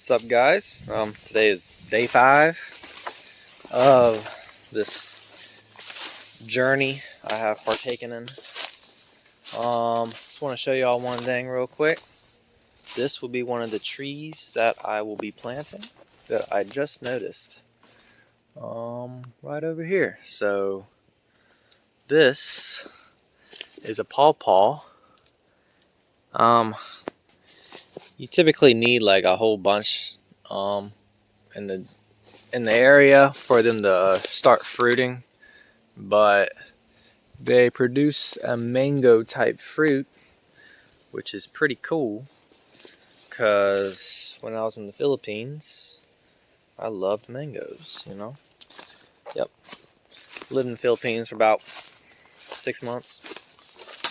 What's up, guys? Today is day 5 of this journey I have partaken in. Just want to show y'all one thing real quick. This will be one of the trees that I will be planting that I just noticed right over here. So this is a pawpaw. You typically need like a whole bunch in the area for them to start fruiting, but they produce a mango type fruit, which is pretty cool because when I was in the Philippines I loved mangoes, you know. Yep, lived in the Philippines for about 6 months.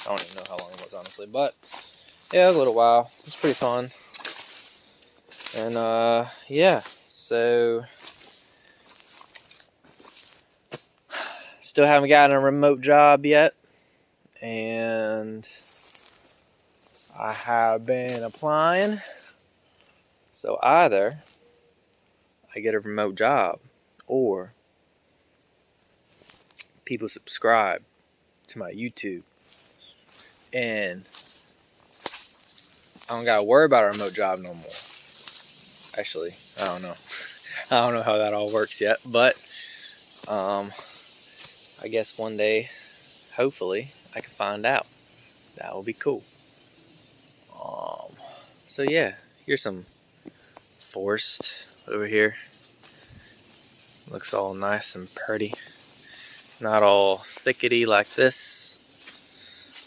I don't even know how long it was, honestly, but yeah, it was a little while. It was pretty fun. And yeah, so still haven't gotten a remote job yet, and I have been applying. So either I get a remote job or people subscribe to my YouTube and I don't gotta worry about a remote job no more. Actually, I don't know. I don't know how that all works yet, but I guess one day, hopefully, I can find out. That will be cool. So yeah, here's some forest over here. Looks all nice and pretty. Not all thickety like this.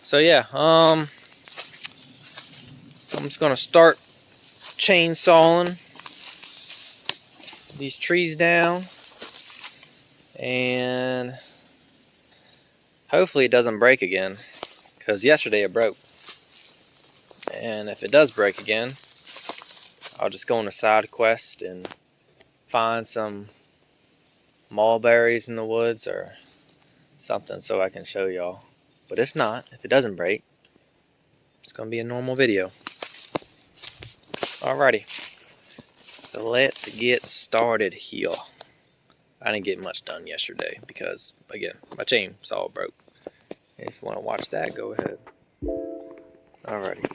So yeah, I'm just gonna start chainsawing these trees down, and hopefully it doesn't break again, because yesterday it broke. And if it does break again, I'll just go on a side quest and find some mulberries in the woods or something so I can show y'all. But if not, if it doesn't break, it's gonna be a normal video. Alrighty, so let's get started here. I didn't get much done yesterday because, again, my chainsaw broke. If you want to watch that, go ahead. Alrighty.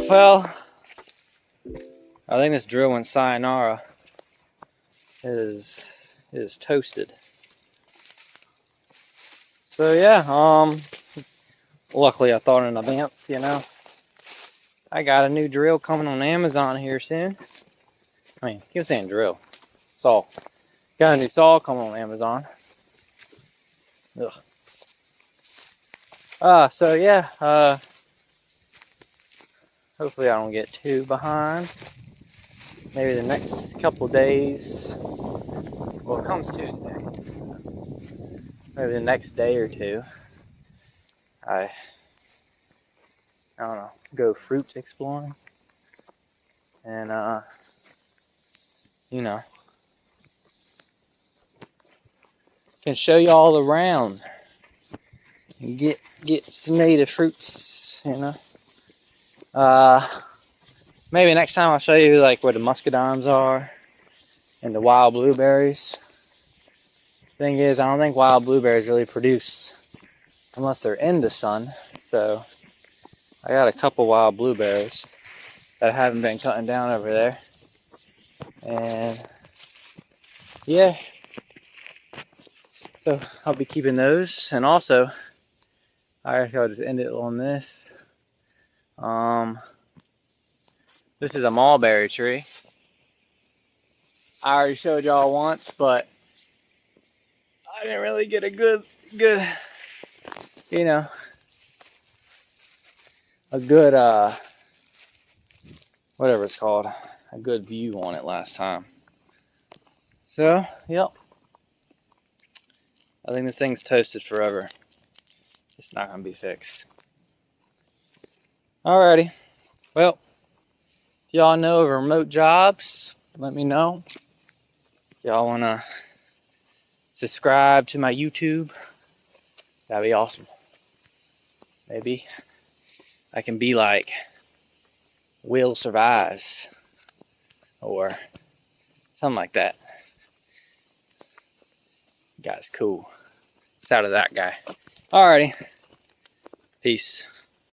Well, I think this drill in sayonara is toasted. So yeah, luckily I thought in advance, you know. I got a new drill coming on Amazon here soon. I mean, keep saying drill. Saw. Got a new saw coming on Amazon. Ugh. So yeah, hopefully I don't get too behind. Maybe the next couple days, well, it comes Tuesday. Maybe the next day or two, I don't know, go fruit exploring. And, you know, can show you all around and get some native fruits, you know. Maybe next time I'll show you like where the muscadines are and the wild blueberries. Thing is, I don't think wild blueberries really produce unless they're in the sun. So I got a couple wild blueberries that I haven't been cutting down over there. And yeah, so I'll be keeping those. And also, I guess I'll just end it on this. This is a mulberry tree. I already showed y'all once, but I didn't really get a good, you know, a good, whatever it's called, a good view on it last time. So, yep. I think this thing's toasted forever. It's not gonna be fixed. Alrighty. Well, if y'all know of remote jobs, let me know. If y'all wanna subscribe to my YouTube, that'd be awesome. Maybe I can be like Will Survives or something like that. Guy's cool. Shout out to that guy. Alrighty. Peace.